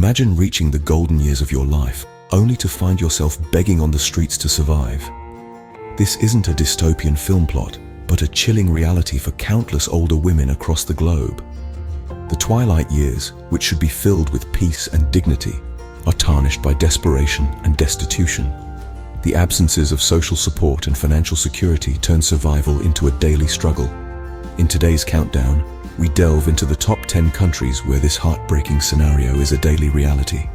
Imagine reaching the golden years of your life, only to find yourself begging on the streets to survive. This isn't a dystopian film plot, but a chilling reality for countless older women across the globe. The twilight years, which should be filled with peace and dignity, are tarnished by desperation and destitution. The absences of social support and financial security turn survival into a daily struggle. In today's countdown, we delve into the top 10 countries where this heartbreaking scenario is a daily reality.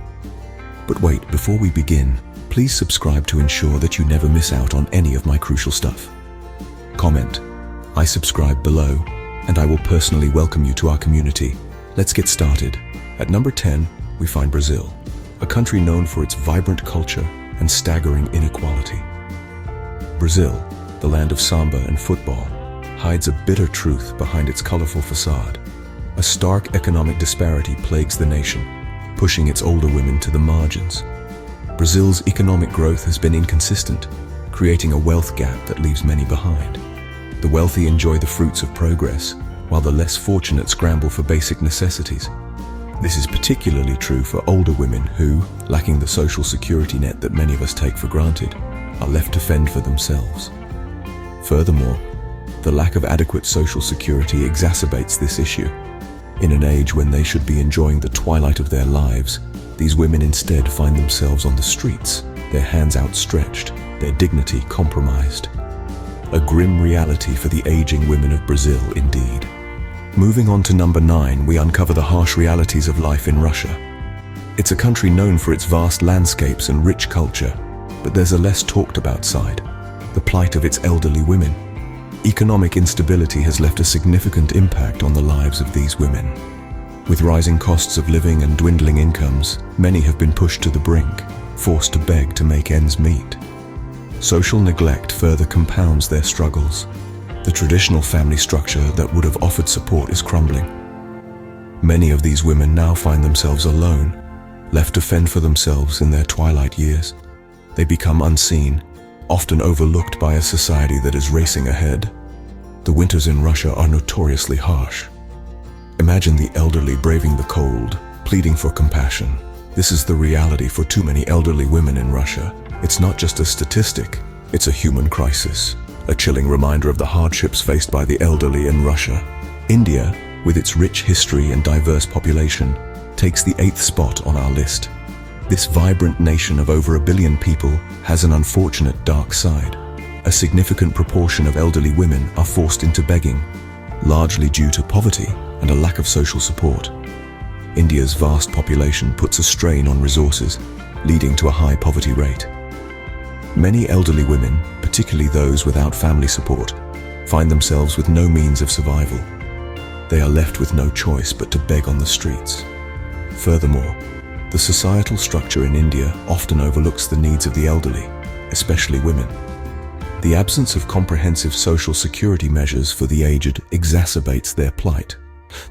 But wait, before we begin, please subscribe to ensure that you never miss out on any of my crucial stuff. Comment, "I subscribe" below, and I will personally welcome you to our community. Let's get started. At number 10, we find Brazil, a country known for its vibrant culture and staggering inequality. Brazil, the land of samba and football, hides a bitter truth behind its colorful facade. A stark economic disparity plagues the nation, pushing its older women to the margins. Brazil's economic growth has been inconsistent, creating a wealth gap that leaves many behind. The wealthy enjoy the fruits of progress, while the less fortunate scramble for basic necessities. This is particularly true for older women who, lacking the social security net that many of us take for granted, are left to fend for themselves. Furthermore, the lack of adequate social security exacerbates this issue. In an age when they should be enjoying the twilight of their lives, these women instead find themselves on the streets, their hands outstretched, their dignity compromised. A grim reality for the aging women of Brazil, indeed. Moving on to number 9, we uncover the harsh realities of life in Russia. It's a country known for its vast landscapes and rich culture, but there's a less talked about side, the plight of its elderly women. Economic instability has left a significant impact on the lives of these women. With rising costs of living and dwindling incomes, many have been pushed to the brink, forced to beg to make ends meet. Social neglect further compounds their struggles. The traditional family structure that would have offered support is crumbling. Many of these women now find themselves alone, left to fend for themselves in their twilight years. They become unseen, often overlooked by a society that is racing ahead. The winters in Russia are notoriously harsh. Imagine the elderly braving the cold, pleading for compassion. This is the reality for too many elderly women in Russia. It's not just a statistic, it's a human crisis, a chilling reminder of the hardships faced by the elderly in Russia. India, with its rich history and diverse population, takes the 8th spot on our list. This vibrant nation of over 1 billion people has an unfortunate dark side. A significant proportion of elderly women are forced into begging, largely due to poverty and a lack of social support. India's vast population puts a strain on resources, leading to a high poverty rate. Many elderly women, particularly those without family support, find themselves with no means of survival. They are left with no choice but to beg on the streets. Furthermore, the societal structure in India often overlooks the needs of the elderly, especially women. The absence of comprehensive social security measures for the aged exacerbates their plight.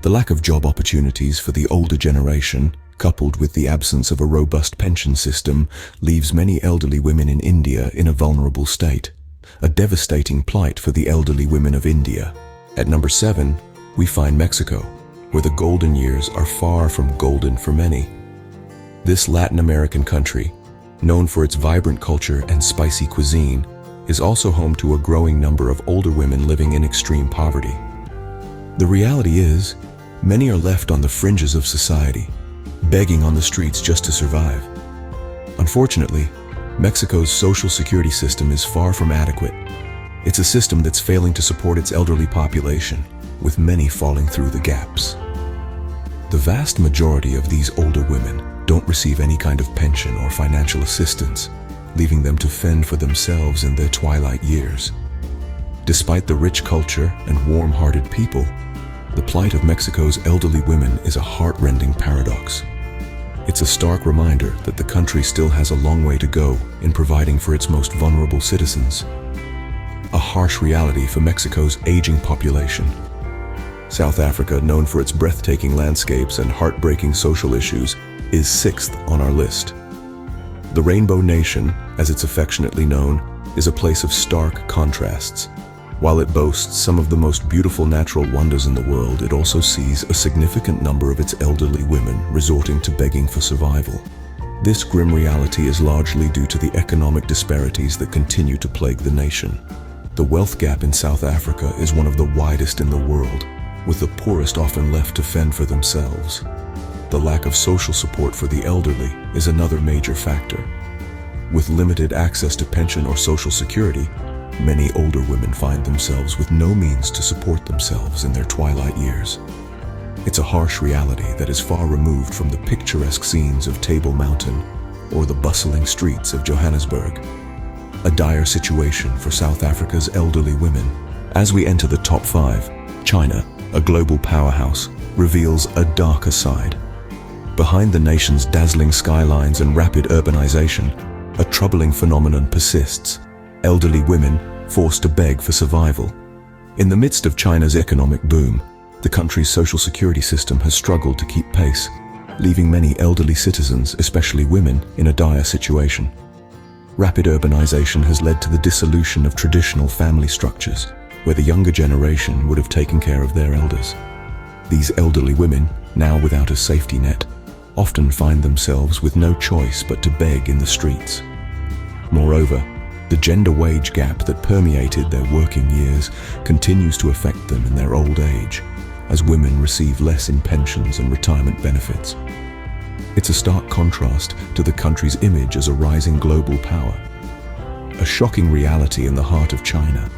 The lack of job opportunities for the older generation, coupled with the absence of a robust pension system, leaves many elderly women in India in a vulnerable state. A devastating plight for the elderly women of India. At number 7, we find Mexico, where the golden years are far from golden for many. This Latin American country, known for its vibrant culture and spicy cuisine, is also home to a growing number of older women living in extreme poverty. The reality is, many are left on the fringes of society, begging on the streets just to survive. Unfortunately, Mexico's social security system is far from adequate. It's a system that's failing to support its elderly population, with many falling through the gaps. The vast majority of these older women don't receive any kind of pension or financial assistance, leaving them to fend for themselves in their twilight years. Despite the rich culture and warm-hearted people, the plight of Mexico's elderly women is a heart-rending paradox. It's a stark reminder that the country still has a long way to go in providing for its most vulnerable citizens. A harsh reality for Mexico's aging population. South Africa, known for its breathtaking landscapes and heartbreaking social issues, is 6th on our list. The Rainbow Nation, as it's affectionately known, is a place of stark contrasts. While it boasts some of the most beautiful natural wonders in the world, it also sees a significant number of its elderly women resorting to begging for survival. This grim reality is largely due to the economic disparities that continue to plague the nation. The wealth gap in South Africa is one of the widest in the world, with the poorest often left to fend for themselves. The lack of social support for the elderly is another major factor. With limited access to pension or social security, many older women find themselves with no means to support themselves in their twilight years. It's a harsh reality that is far removed from the picturesque scenes of Table Mountain or the bustling streets of Johannesburg. A dire situation for South Africa's elderly women. As we enter the top 5, China, a global powerhouse, reveals a darker side. Behind the nation's dazzling skylines and rapid urbanization, a troubling phenomenon persists: elderly women forced to beg for survival. In the midst of China's economic boom, the country's social security system has struggled to keep pace, leaving many elderly citizens, especially women, in a dire situation. Rapid urbanization has led to the dissolution of traditional family structures, where the younger generation would have taken care of their elders. These elderly women, now without a safety net, often find themselves with no choice but to beg in the streets. Moreover, the gender wage gap that permeated their working years continues to affect them in their old age, as women receive less in pensions and retirement benefits. It's a stark contrast to the country's image as a rising global power. A shocking reality in the heart of China.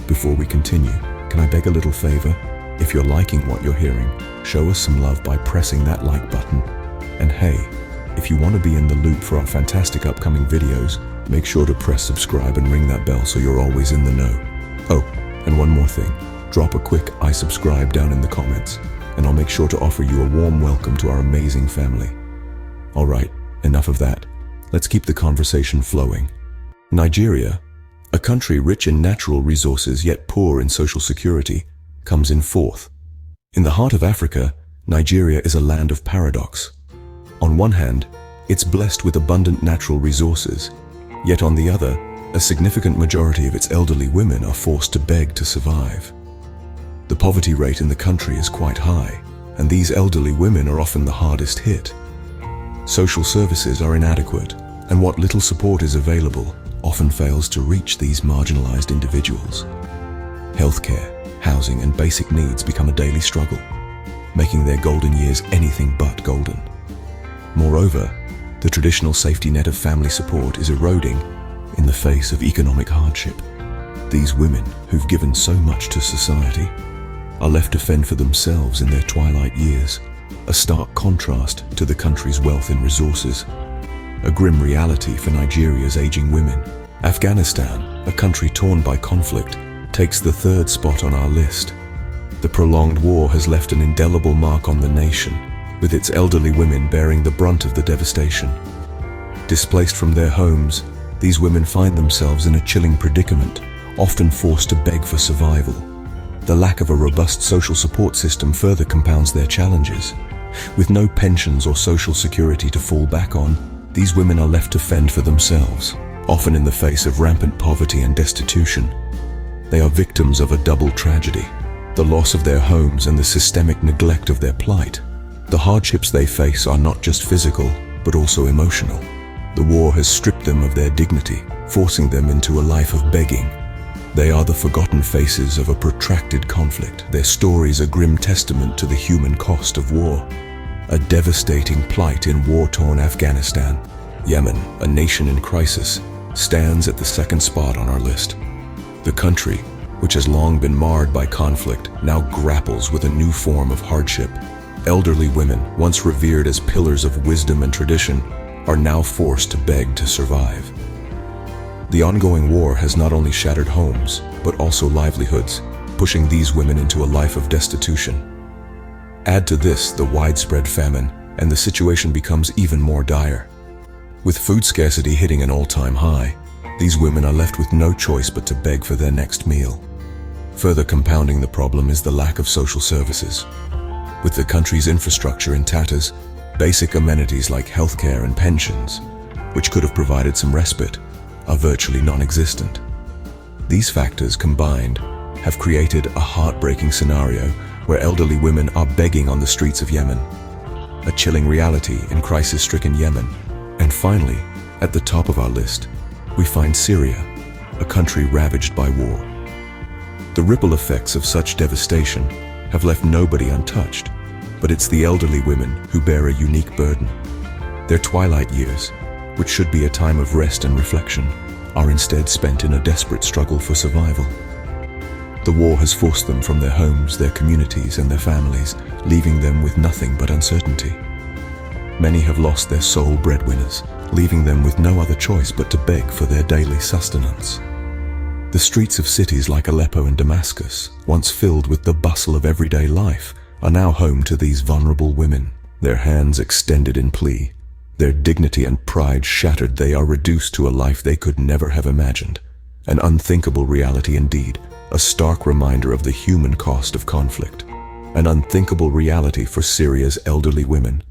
Before we continue, can I beg a little favor? If you're liking what you're hearing, show us some love by pressing that like button. And hey, if you want to be in the loop for our fantastic upcoming videos, make sure to press subscribe and ring that bell so you're always in the know. Oh, and one more thing, drop a quick "I subscribe" down in the comments, and I'll make sure to offer you a warm welcome to our amazing family. Alright, enough of that. Let's keep the conversation flowing. Nigeria, a country rich in natural resources yet poor in social security, comes in fourth. In the heart of Africa, Nigeria is a land of paradox. On one hand, it's blessed with abundant natural resources, yet on the other, a significant majority of its elderly women are forced to beg to survive. The poverty rate in the country is quite high, and these elderly women are often the hardest hit. Social services are inadequate, and what little support is available often fails to reach these marginalized individuals. Healthcare, housing, and basic needs become a daily struggle, making their golden years anything but golden. Moreover, the traditional safety net of family support is eroding in the face of economic hardship. These women, who've given so much to society, are left to fend for themselves in their twilight years, a stark contrast to the country's wealth in resources. A grim reality for Nigeria's aging women. Afghanistan, a country torn by conflict, takes the third spot on our list. The prolonged war has left an indelible mark on the nation, with its elderly women bearing the brunt of the devastation. Displaced from their homes, these women find themselves in a chilling predicament, often forced to beg for survival. The lack of a robust social support system further compounds their challenges. With no pensions or social security to fall back on, these women are left to fend for themselves, often in the face of rampant poverty and destitution. They are victims of a double tragedy: the loss of their homes and the systemic neglect of their plight. The hardships they face are not just physical, but also emotional. The war has stripped them of their dignity, forcing them into a life of begging. They are the forgotten faces of a protracted conflict, their stories a grim testament to the human cost of war. A devastating plight in war-torn Afghanistan. Yemen, a nation in crisis, stands at the second spot on our list. The country, which has long been marred by conflict, now grapples with a new form of hardship. Elderly women, once revered as pillars of wisdom and tradition, are now forced to beg to survive. The ongoing war has not only shattered homes, but also livelihoods, pushing these women into a life of destitution. Add to this the widespread famine, and the situation becomes even more dire. With food scarcity hitting an all-time high, these women are left with no choice but to beg for their next meal. Further compounding the problem is the lack of social services. With the country's infrastructure in tatters, basic amenities like healthcare and pensions, which could have provided some respite, are virtually non-existent. These factors combined have created a heartbreaking scenario where elderly women are begging on the streets of Yemen. A chilling reality in crisis-stricken Yemen. And finally, at the top of our list, we find Syria, a country ravaged by war. The ripple effects of such devastation have left nobody untouched, but it's the elderly women who bear a unique burden. Their twilight years, which should be a time of rest and reflection, are instead spent in a desperate struggle for survival. The war has forced them from their homes, their communities, and their families, leaving them with nothing but uncertainty. Many have lost their sole breadwinners, leaving them with no other choice but to beg for their daily sustenance. The streets of cities like Aleppo and Damascus, once filled with the bustle of everyday life, are now home to these vulnerable women, their hands extended in plea. Their dignity and pride shattered, they are reduced to a life they could never have imagined. An unthinkable reality indeed, a stark reminder of the human cost of conflict. An unthinkable reality for Syria's elderly women,